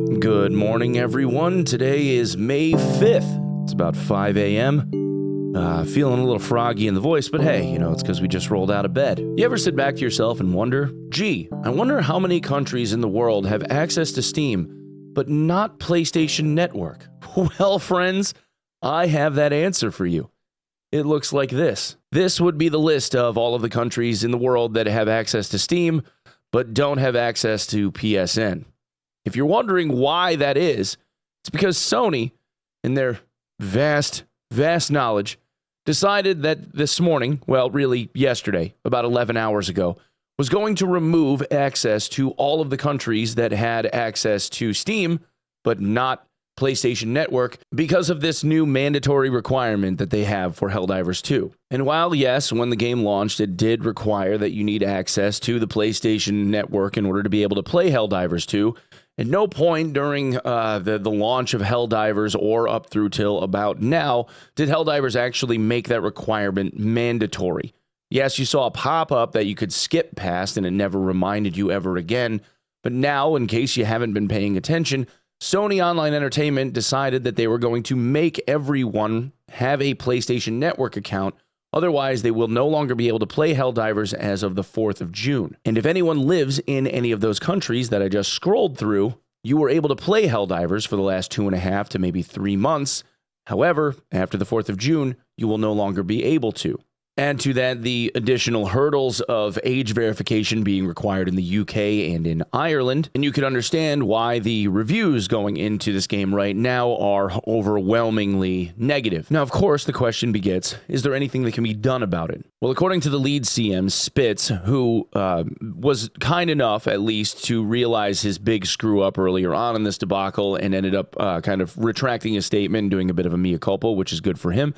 Good morning, everyone. Today is May 5th. It's about 5 a.m. Feeling a little froggy in the voice, but hey, it's because we just rolled out of bed. You ever sit back to yourself and wonder, I wonder how many countries in the world have access to Steam, but not PlayStation Network? Well, friends, I have that answer for you. It looks like this. This would be the list of all of the countries in the world that have access to Steam, but don't have access to PSN. If you're wondering why that is, it's because Sony, in their vast knowledge, decided that this morning, well, really yesterday, about 11 hours ago, was going to remove access to all of the countries that had access to Steam, but not PlayStation Network, because of this new mandatory requirement that they have for Helldivers 2. And while, yes, when the game launched, it did require that you need access to the PlayStation Network in order to be able to play Helldivers 2, at no point during the launch of Helldivers or up through till about now did Helldivers actually make that requirement mandatory. Yes, you saw a pop-up that you could skip past and it never reminded you ever again, but now, in case you haven't been paying attention, Sony Online Entertainment decided that they were going to make everyone have a PlayStation Network account. Otherwise, they will no longer be able to play Helldivers as of the 4th of June. And if anyone lives in any of those countries that I just scrolled through, you were able to play Helldivers for the last 2.5 to maybe 3 months. However, after the 4th of June, you will no longer be able to. Add to that the additional hurdles of age verification being required in the UK and in Ireland, and you can understand why the reviews going into this game right now are overwhelmingly negative. Now, of course, the question begets, is there anything that can be done about it? Well, according to the lead CM, Spitz, who was kind enough, at least, to realize his big screw-up earlier on in this debacle and ended up kind of retracting his statement and doing a bit of a mea culpa, which is good for him,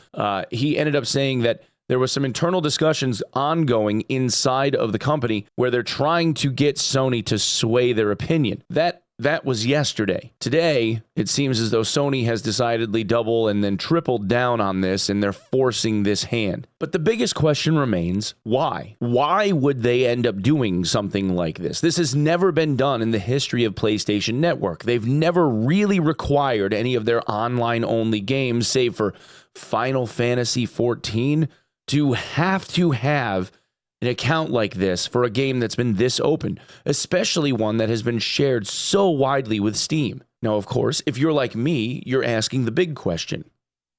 he ended up saying that there was some internal discussions ongoing inside of the company where they're trying to get Sony to sway their opinion. That was yesterday. Today, it seems as though Sony has decidedly doubled and then tripled down on this, and they're forcing this hand. But the biggest question remains, why? Why would they end up doing something like this? This has never been done in the history of PlayStation Network. They've never really required any of their online-only games, save for Final Fantasy XIV, to have an account like this for a game that's been this open, especially one that has been shared so widely with Steam. Now, of course, if you're like me, you're asking the big question.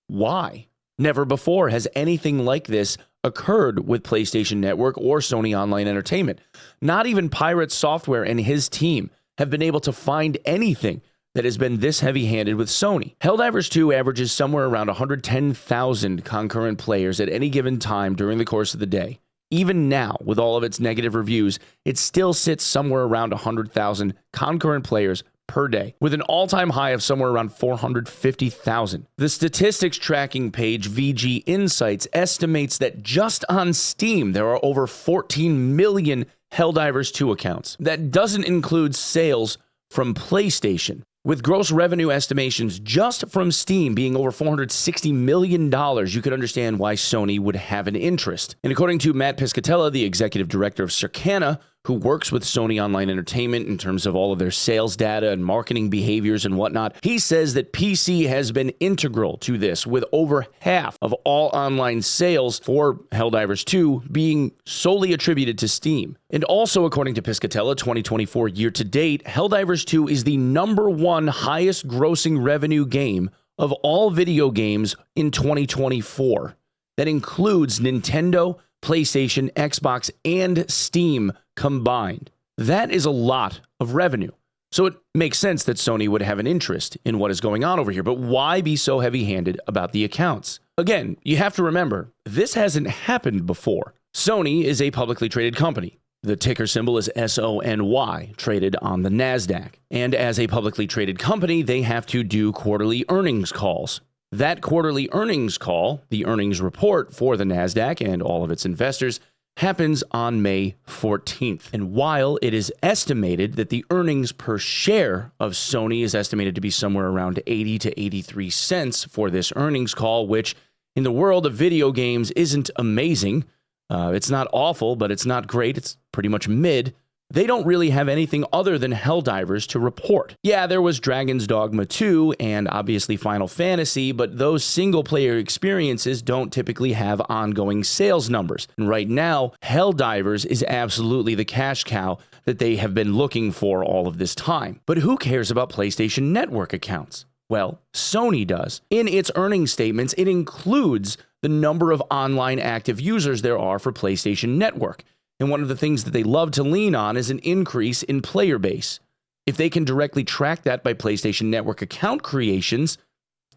Why? Never before has anything like this occurred with PlayStation Network or Sony Online Entertainment. Not even Pirate Software and his team have been able to find anything that has been this heavy-handed with Sony. Helldivers 2 averages somewhere around 110,000 concurrent players at any given time during the course of the day. Even now, with all of its negative reviews, it still sits somewhere around 100,000 concurrent players per day, with an all-time high of somewhere around 450,000. The statistics tracking page VG Insights estimates that just on Steam, there are over 14 million Helldivers 2 accounts. That doesn't include sales from PlayStation, with gross revenue estimations just from Steam being over $460 million, you could understand why Sony would have an interest. And according to Matt Piscatella, the executive director of Circana, who works with Sony Online Entertainment in terms of all of their sales data and marketing behaviors and whatnot, he says that PC has been integral to this, with over half of all online sales for Helldivers 2 being solely attributed to Steam. And also, according to Piscatella, 2024 year-to-date, Helldivers 2 is the #1 highest grossing revenue game of all video games in 2024. That includes Nintendo, PlayStation, Xbox, and Steam combined. That is a lot of revenue. So it makes sense that Sony would have an interest in what is going on over here, but why be so heavy-handed about the accounts? Again, you have to remember, this hasn't happened before. Sony is a publicly traded company. The ticker symbol is SONY, traded on the NASDAQ. And as a publicly traded company, they have to do quarterly earnings calls. That quarterly earnings call, the earnings report for the NASDAQ and all of its investors, happens on May 14th. And while it is estimated that the earnings per share of Sony is estimated to be somewhere around 80 to 83 cents for this earnings call, which in the world of video games isn't amazing. It's not awful, but it's not great. It's pretty much mid. they don't really have anything other than Helldivers to report. Yeah, there was Dragon's Dogma 2 and obviously Final Fantasy, but those single-player experiences don't typically have ongoing sales numbers. And right now, Helldivers is absolutely the cash cow that they have been looking for all of this time. But who cares about PlayStation Network accounts? Well, Sony does. In its earnings statements, it includes the number of online active users there are for PlayStation Network. And one of the things that they love to lean on is an increase in player base. If they can directly track that by PlayStation Network account creations,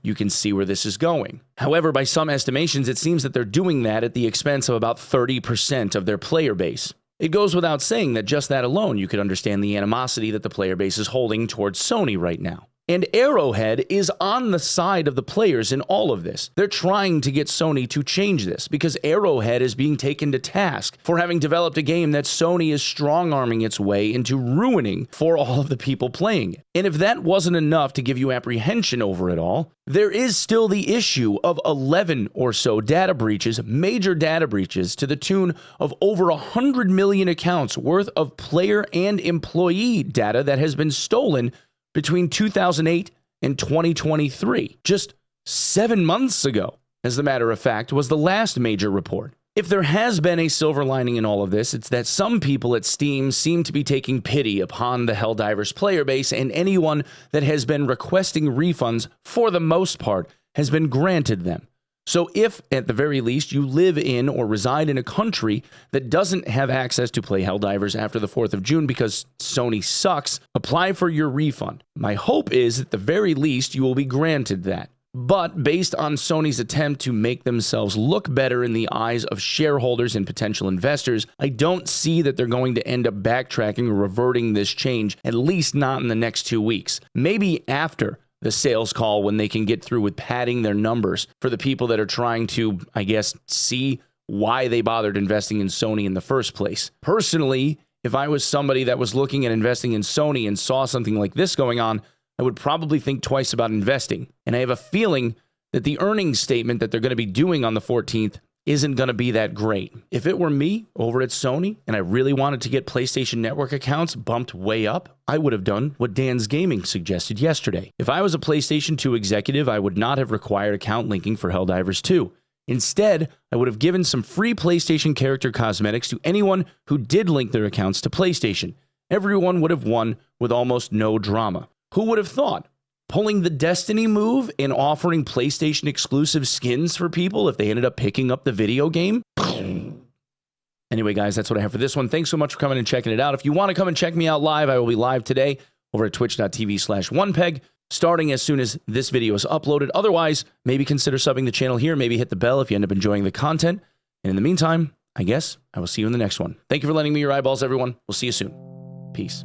you can see where this is going. However, by some estimations, it seems that they're doing that at the expense of about 30% of their player base. It goes without saying that just that alone, you could understand the animosity that the player base is holding towards Sony right now. And Arrowhead is on the side of the players in all of this. They're trying to get Sony to change this because Arrowhead is being taken to task for having developed a game that Sony is strong-arming its way into ruining for all of the people playing it. And if that wasn't enough to give you apprehension over it all, there is still the issue of 11 or so data breaches, major data breaches, to the tune of over 100 million accounts worth of player and employee data that has been stolen between 2008 and 2023. Just 7 months ago, as a matter of fact, was the last major report. If there has been a silver lining in all of this, it's that some people at Steam seem to be taking pity upon the Helldivers player base, and anyone that has been requesting refunds, for the most part, has been granted them. So if, at the very least, you live in or reside in a country that doesn't have access to play Helldivers after the 4th of June because Sony sucks, apply for your refund. My hope is, at the very least, you will be granted that. But based on Sony's attempt to make themselves look better in the eyes of shareholders and potential investors, I don't see that they're going to end up backtracking or reverting this change, at least not in the next 2 weeks. Maybe after the sales call, when they can get through with padding their numbers for the people that are trying to, I guess, see why they bothered investing in Sony in the first place. Personally, if I was somebody that was looking at investing in Sony and saw something like this going on, I would probably think twice about investing. And I have a feeling that the earnings statement that they're going to be doing on the 14th isn't going to be that great. If it were me over at Sony and I really wanted to get PlayStation Network accounts bumped way up, I would have done what Dan's Gaming suggested yesterday. If I was a PlayStation 2 executive, I would not have required account linking for Helldivers 2. Instead, I would have given some free PlayStation character cosmetics to anyone who did link their accounts to PlayStation. Everyone would have won with almost no drama. Who would have thought? Pulling the Destiny move and offering PlayStation exclusive skins for people if they ended up picking up the video game? Anyway, guys, that's what I have for this one. Thanks so much for coming and checking it out. If you want to come and check me out live, I will be live today over at twitch.tv/Onepeg, starting as soon as this video is uploaded. Otherwise, maybe consider subbing the channel here. Maybe hit the bell if you end up enjoying the content. And in the meantime, I guess I will see you in the next one. Thank you for lending me your eyeballs, everyone. We'll see you soon. Peace.